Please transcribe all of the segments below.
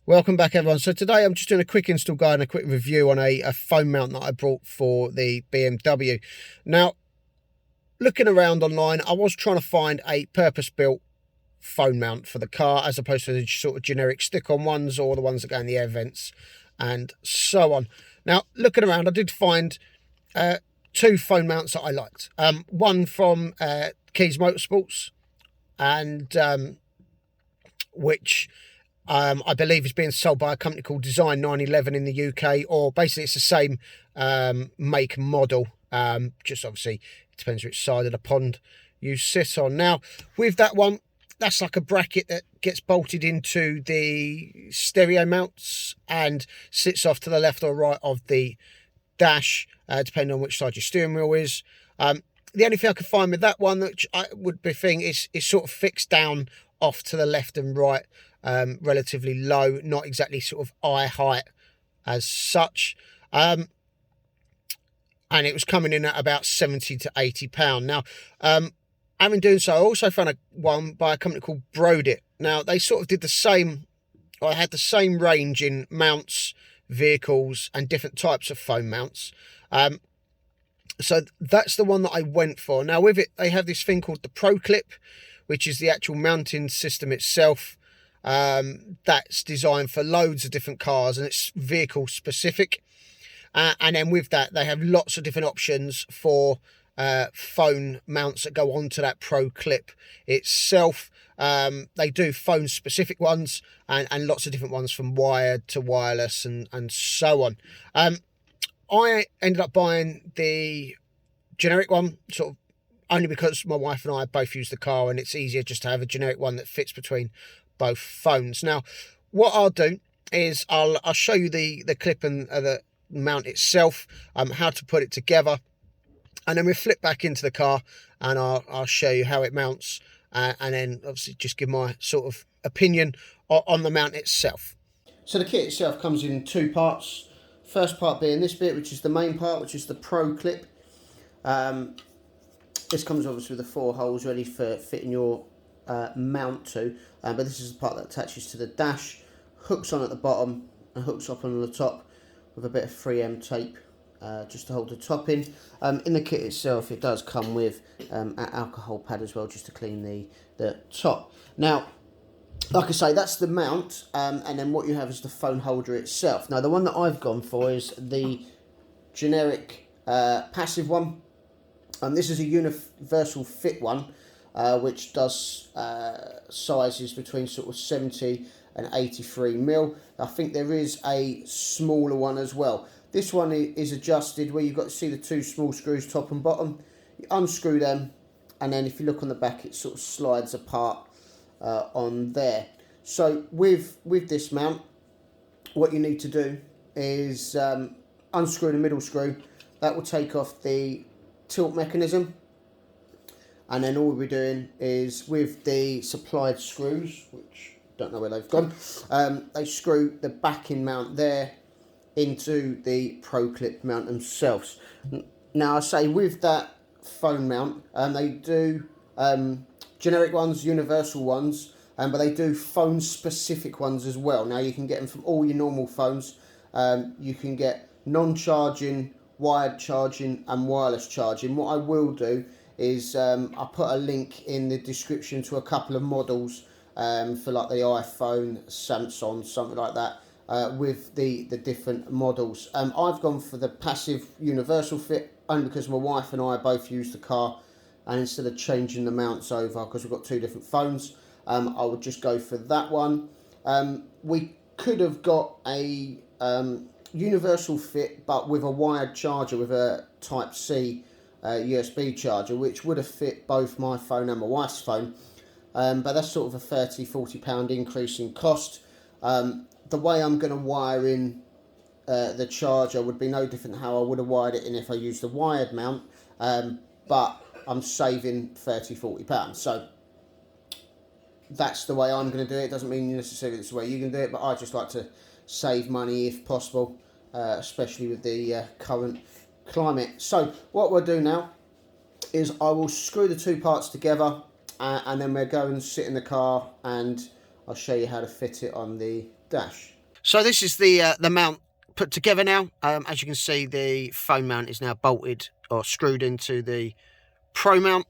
Welcome back, everyone. So today I'm just doing a quick install guide and a quick review on a phone mount that I brought for the BMW. Now, looking around online, I was trying to find a purpose-built phone mount for the car as opposed to the sort of generic stick-on ones or the ones that go in the air vents and so on. Now, looking around, I did find two phone mounts that I liked. One from Keys Motorsports, and which I believe is being sold by a company called Design 911 in the UK, or basically it's the same make and model. Just obviously it depends which side of the pond you sit on. Now, with that one, that's like a bracket that gets bolted into the stereo mounts and sits off to the left or right of the dash, depending on which side your steering wheel is. The only thing I could find with that one, which I would be thinking, is sort of fixed down off to the left and right, relatively low, not exactly sort of eye height as such. And it was coming in at about £70 to £80. Now, having done so, I also found one by a company called Brodit. Now, they sort of did the same, or had the same range in mounts, vehicles, and different types of phone mounts. So that's the one that I went for. Now, with it, they have this thing called the Pro Clip, which is the actual mounting system itself. That's designed for loads of different cars, and it's vehicle specific. And then with that, they have lots of different options for phone mounts that go onto that Pro Clip itself. They do phone specific ones and lots of different ones, from wired to wireless and so on. I ended up buying the generic one, sort of only because my wife and I both use the car, and it's easier just to have a generic one that fits between both phones. Now, what I'll do is I'll show you the clip and the mount itself, how to put it together, and then we'll flip back into the car and I'll show you how it mounts, and then obviously just give my sort of opinion on the mount itself. So the kit itself comes in two parts. First part being this bit, which is the main part, which is the Pro Clip. This comes obviously with the 4 holes ready for fitting your mount to, but this is the part that attaches to the dash, hooks on at the bottom and hooks up on the top with a bit of 3M tape just to hold the top in. In the kit itself, it does come with an alcohol pad as well, just to clean the top. Now, like I say, that's the mount, and then what you have is the phone holder itself. Now, the one that I've gone for is the generic passive one. This is a universal fit one, which does sizes between sort of 70 and 83 mil. I think there is a smaller one as well. This one is adjusted where you've got to see the 2 small screws, top and bottom. You unscrew them, and then if you look on the back, it sort of slides apart on there. So with this mount, what you need to do is unscrew the middle screw. That will take off the tilt mechanism, and then all we'll be doing is with the supplied screws, which don't know where they've gone, they screw the backing mount there into the Pro Clip mount themselves. Now, I say with that phone mount, they do generic ones, universal ones, but they do phone specific ones as well. Now, you can get them from all your normal phones. You can get non-charging, wired charging and wireless charging. What I will do is I'll put a link in the description to a couple of models for like the iPhone, Samsung, something like that, with the different models. I've gone for the passive universal fit only because my wife and I both use the car, and instead of changing the mounts over, because we've got 2 different phones, I would just go for that one. We could have got a universal fit, but with a wired charger, with a Type-C USB charger, which would have fit both my phone and my wife's phone, but that's sort of a £30–40 increase in cost. The way I'm going to wire in the charger would be no different than how I would have wired it in if I used a wired mount, but I'm saving £30–40. So that's the way I'm going to do it. It doesn't mean necessarily it's the way you can do it, but I just like to save money if possible, especially with the current climate. So what we'll do now is I will screw the 2 parts together, and then we'll go and sit in the car and I'll show you how to fit it on the dash. So this is the mount put together now. As you can see, the phone mount is now bolted or screwed into the Pro mount.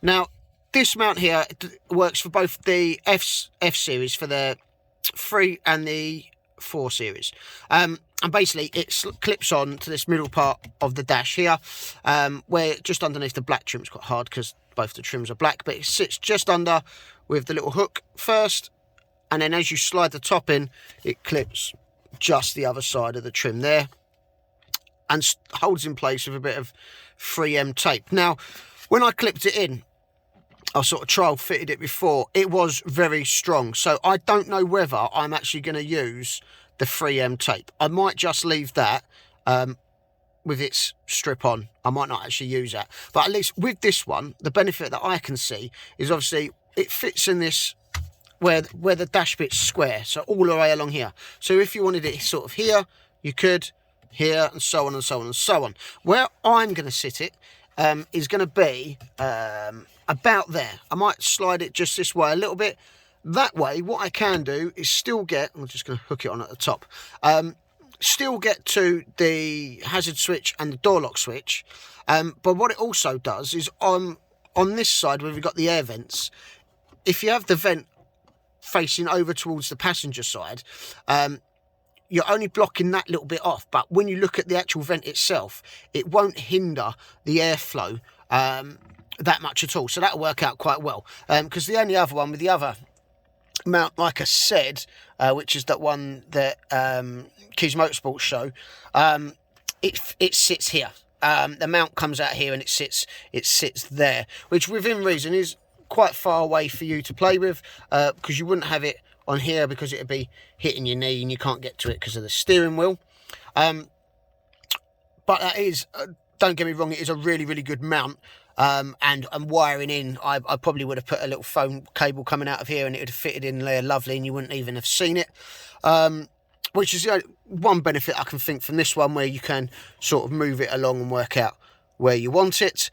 Now, this mount here works for both the F series, for the 3 and the 4 series. And basically it clips on to this middle part of the dash here, where just underneath the black trim. It's quite hard because both the trims are black, but it sits just under with the little hook first, and then as you slide the top in, it clips just the other side of the trim there and holds in place with a bit of 3M tape. Now, when I clipped it in, I sort of trial fitted it before, it was very strong, so I don't know whether I'm actually going to use the 3M tape. I might just leave that with its strip on. I might not actually use that, but at least with this one, the benefit that I can see is obviously it fits in this where the dash bit's square, so all the way along here. So if you wanted it sort of here, you could, here, and so on and so on and so on. Where I'm going to sit it is going to be about there. I might slide it just this way a little bit. That way, what I can do is still get, I'm just going to hook it on at the top, still get to the hazard switch and the door lock switch. But what it also does is on this side where we've got the air vents, if you have the vent facing over towards the passenger side, you're only blocking that little bit off, but when you look at the actual vent itself, it won't hinder the airflow that much at all. So that'll work out quite well, because the only other one with the other mount, like I said, which is that one that Keys Motorsports show, it sits here. The mount comes out here and it sits there, which within reason is quite far away for you to play with, because you wouldn't have it on here because it'd be hitting your knee and you can't get to it because of the steering wheel. But that is, don't get me wrong, it is a really, really good mount. And wiring in, I probably would have put a little phone cable coming out of here and it would have fitted in there lovely and you wouldn't even have seen it. Which is the one benefit I can think from this one, where you can sort of move it along and work out where you want it.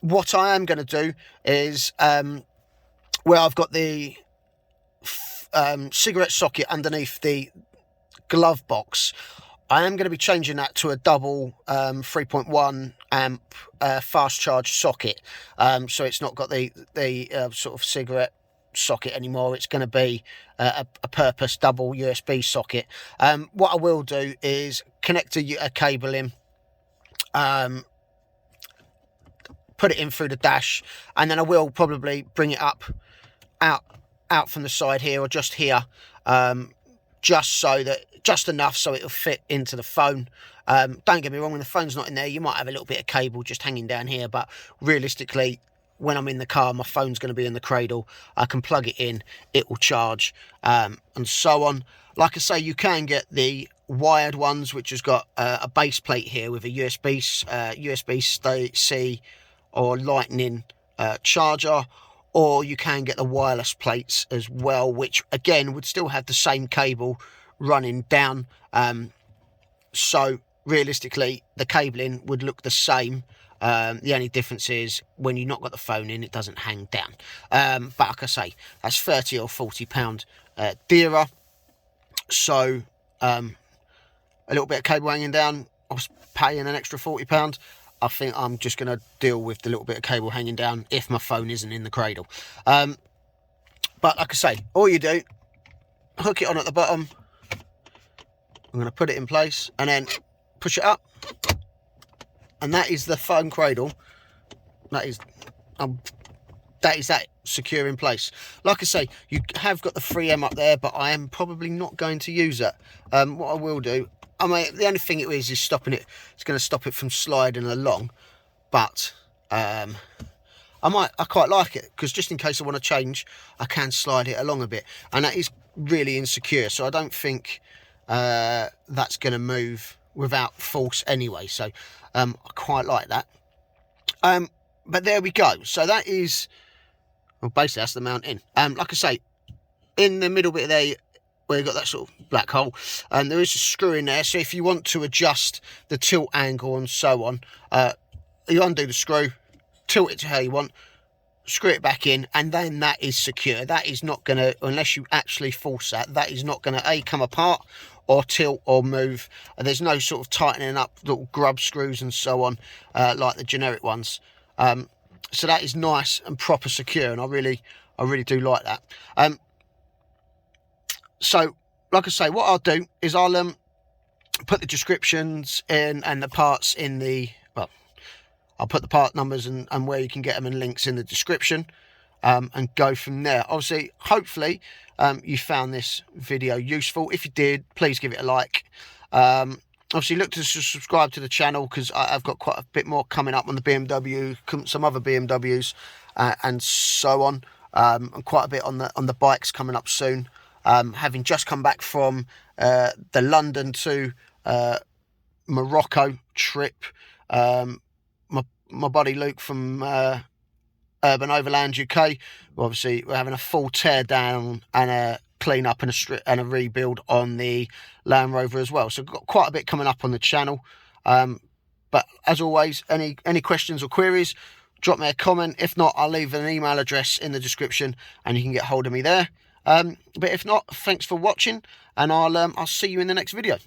What I am going to do is, where I've got the cigarette socket underneath the glove box, I am going to be changing that to a double 3.1 amp fast charge socket. So it's not got the sort of cigarette socket anymore. It's going to be a purpose double USB socket. What I will do is connect a cable in, put it in through the dash, and then I will probably bring it out from the side here, or just here, just enough so it'll fit into the phone. Don't get me wrong, when the phone's not in there, you might have a little bit of cable just hanging down here, but realistically, when I'm in the car, my phone's going to be in the cradle. I can plug it in, it will charge, and so on. Like I say, you can get the wired ones, which has got a base plate here with a USB-C or Lightning charger, or you can get the wireless plates as well, which again would still have the same cable running down. So realistically, the cabling would look the same. The only difference is when you've not got the phone in, it doesn't hang down. But like I say, that's £30 or £40 dearer. So a little bit of cable hanging down, I was paying an extra £40. I think I'm just going to deal with the little bit of cable hanging down if my phone isn't in the cradle. But like I say, all you do, hook it on at the bottom. I'm going to put it in place and then push it up. And that is the phone cradle. That is that secure in place. Like I say, you have got the 3M up there, but I am probably not going to use that. What I will do, I mean, the only thing it is stopping it. It's going to stop it from sliding along. But I quite like it, because just in case I want to change, I can slide it along a bit. And that is really insecure, so I don't think that's going to move without force anyway. So I quite like that. But there we go. So that is, well, basically that's the mount in. Like I say, in the middle bit there, where you've got that sort of black hole, there is a screw in there. So if you want to adjust the tilt angle and so on, you undo the screw, tilt it to how you want, screw it back in, and then that is secure. That is not going to, unless you actually force that, that is not going to come apart or tilt or move. There's no sort of tightening up little grub screws and so on like the generic ones. So that is nice and proper secure, and I really do like that. So like I say, what I'll do is I'll put the descriptions in and the parts in the, well, I'll put the part numbers and where you can get them and links in the description, and go from there. Obviously, hopefully you found this video useful. If you did, please give it a like. Obviously, look to subscribe to the channel, because I've got quite a bit more coming up on the BMW, some other BMWs, and so on, and quite a bit on the bikes coming up soon. Having just come back from the London to Morocco trip, my buddy Luke from Urban Overland UK, obviously we're having a full tear down and a clean up and a rebuild on the Land-rover as well. So got quite a bit coming up on the channel. But as always, any questions or queries, drop me a comment. If not, I'll leave an email address in the description and you can get hold of me there. But if not, thanks for watching, and I'll see you in the next video.